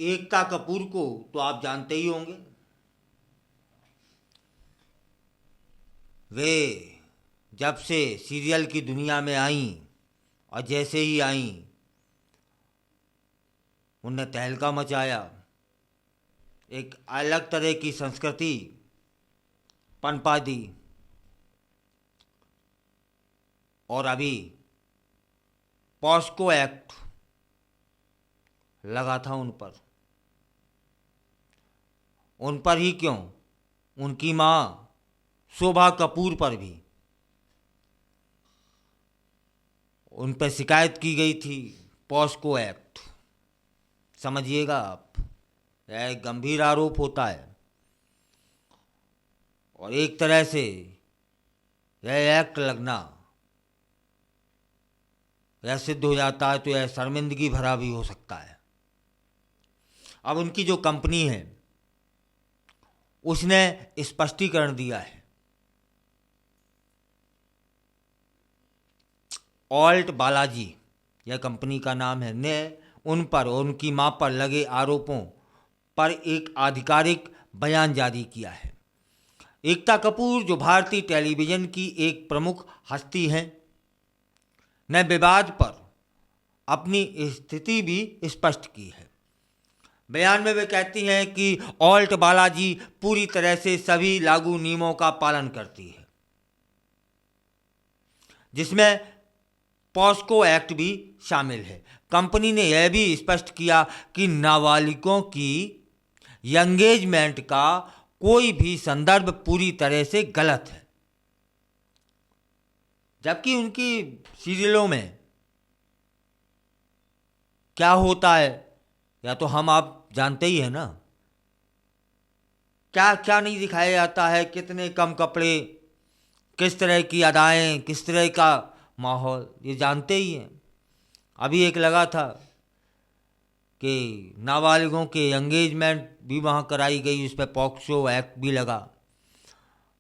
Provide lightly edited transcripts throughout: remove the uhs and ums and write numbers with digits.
एकता कपूर को तो आप जानते ही होंगे। वे जब से सीरियल की दुनिया में आईं और जैसे ही आईं उनने तहलका मचाया, एक अलग तरह की संस्कृति पनपा दी। और अभी पॉस्को एक्ट लगा था उन पर ही क्यों, उनकी मां शोभा कपूर पर भी उन पर शिकायत की गई थी। पॉस्को एक्ट समझिएगा आप, यह एक गंभीर आरोप होता है और एक तरह से यह एक्ट लगना यह सिद्ध हो जाता है तो यह शर्मिंदगी भरा भी हो सकता है। अब उनकी जो कंपनी है उसने स्पष्टीकरण दिया है। ऑल्ट बालाजी यह कंपनी का नाम है, ने उन पर और उनकी मां पर लगे आरोपों पर एक आधिकारिक बयान जारी किया है। एकता कपूर जो भारतीय टेलीविजन की एक प्रमुख हस्ती हैं, ने विवाद पर अपनी स्थिति भी स्पष्ट की है। बयान में वे कहती हैं कि ऑल्ट बालाजी पूरी तरह से सभी लागू नियमों का पालन करती है, जिसमें पॉस्को एक्ट भी शामिल है। कंपनी ने यह भी स्पष्ट किया कि नाबालिगों की एंगेजमेंट का कोई भी संदर्भ पूरी तरह से गलत है, जबकि उनकी सीरियलों में क्या होता है या तो हम आप जानते ही है ना, क्या क्या नहीं दिखाया जाता है, कितने कम कपड़े, किस तरह की अदाएं, किस तरह का माहौल, ये जानते ही हैं। अभी एक लगा था कि नाबालिगों के एंगेजमेंट भी वहाँ कराई गई, उस पर पॉक्सो एक्ट भी लगा।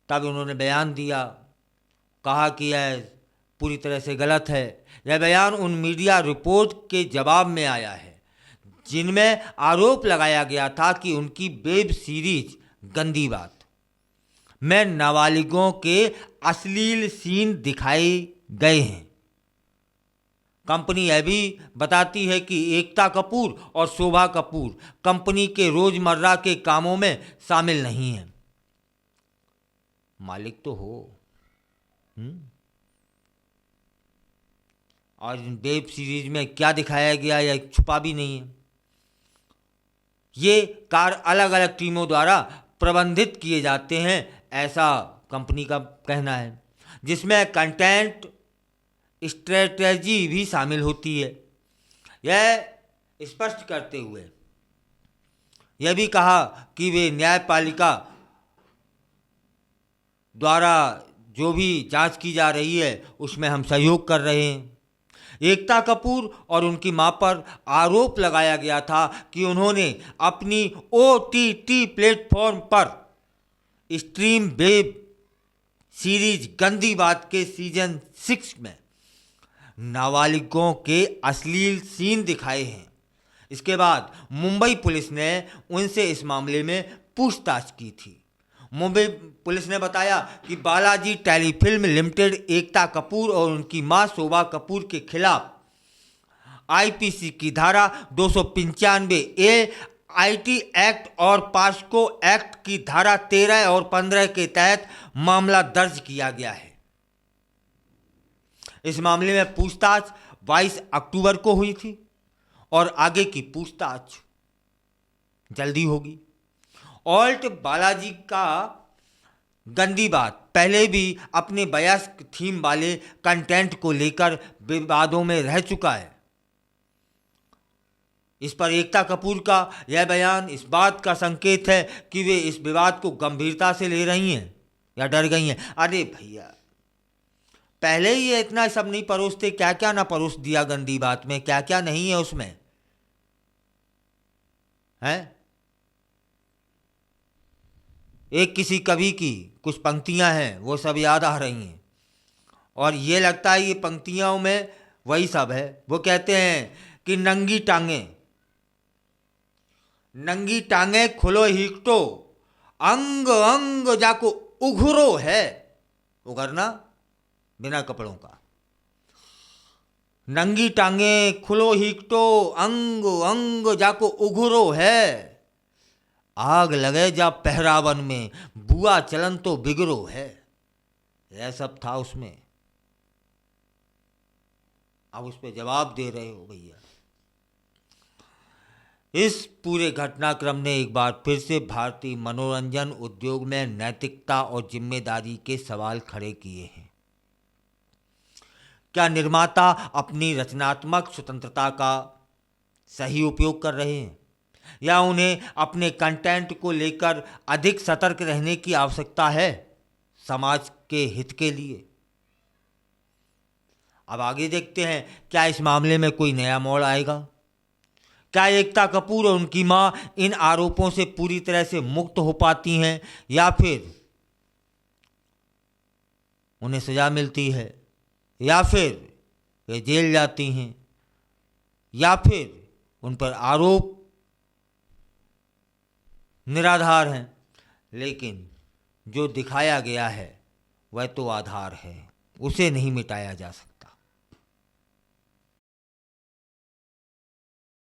तब उन्होंने बयान दिया, कहा कि यह पूरी तरह से गलत है। यह बयान उन मीडिया रिपोर्ट के जवाब में आया है जिनमें आरोप लगाया गया था कि उनकी वेब सीरीज गंदी बात में नाबालिगों के अश्लील सीन दिखाए गए हैं। कंपनी यह भी बताती है कि एकता कपूर और शोभा कपूर कंपनी के रोजमर्रा के कामों में शामिल नहीं हैं। मालिक तो हो और वेब सीरीज में क्या दिखाया गया या छुपा भी नहीं है। ये कार्य अलग अलग टीमों द्वारा प्रबंधित किए जाते हैं, ऐसा कंपनी का कहना है, जिसमें कंटेंट स्ट्रेटजी भी शामिल होती है। यह स्पष्ट करते हुए यह भी कहा कि वे न्यायपालिका द्वारा जो भी जांच की जा रही है उसमें हम सहयोग कर रहे हैं। एकता कपूर और उनकी मां पर आरोप लगाया गया था कि उन्होंने अपनी OTT प्लेटफॉर्म पर स्ट्रीम वेब सीरीज गंदी बात के सीजन 6 में नाबालिगों के अश्लील सीन दिखाए हैं। इसके बाद मुंबई पुलिस ने उनसे इस मामले में पूछताछ की थी। मुंबई पुलिस ने बताया कि बालाजी टेलीफिल्म लिमिटेड एकता कपूर और उनकी मां शोभा कपूर के खिलाफ IPC की धारा 295A IT एक्ट और पॉस्को एक्ट की धारा 13 और 15 के तहत मामला दर्ज किया गया है। इस मामले में पूछताछ 22 अक्टूबर को हुई थी और आगे की पूछताछ जल्दी होगी। ऑल्ट बालाजी का गंदी बात पहले भी अपने वयस्क थीम वाले कंटेंट को लेकर विवादों में रह चुका है। इस पर एकता कपूर का यह बयान इस बात का संकेत है कि वे इस विवाद को गंभीरता से ले रही हैं या डर गई हैं। अरे भैया, पहले ही ये इतना सब नहीं परोसते, क्या क्या ना परोस दिया गंदी बात में, क्या क्या नहीं है उसमें, है। एक किसी कवि की कुछ पंक्तियां हैं वो सब याद आ रही हैं और ये लगता है ये पंक्तियों में वही सब है। वो कहते हैं कि नंगी टांगें नंगी टांगे खुलो हीकटो, अंग अंग जाको उघरो है। उघरना बिना कपड़ों का। नंगी टांगे खुलो हीकटो, अंग अंग जाको उघरो है। आग लगे जा पहरावन में, बुआ चलन तो बिगड़ो है। यह सब था उसमें। अब उस पर जवाब दे रहे हो भैया। इस पूरे घटनाक्रम ने एक बार फिर से भारतीय मनोरंजन उद्योग में नैतिकता और जिम्मेदारी के सवाल खड़े किए हैं। क्या निर्माता अपनी रचनात्मक स्वतंत्रता का सही उपयोग कर रहे हैं, या उन्हें अपने कंटेंट को लेकर अधिक सतर्क रहने की आवश्यकता है समाज के हित के लिए? अब आगे देखते हैं, क्या इस मामले में कोई नया मोड़ आएगा? क्या एकता कपूर और उनकी मां इन आरोपों से पूरी तरह से मुक्त हो पाती हैं, या फिर उन्हें सजा मिलती है, या फिर वे जेल जाती हैं, या फिर उन पर आरोप निराधार हैं? लेकिन जो दिखाया गया है वह तो आधार है, उसे नहीं मिटाया जा सकता।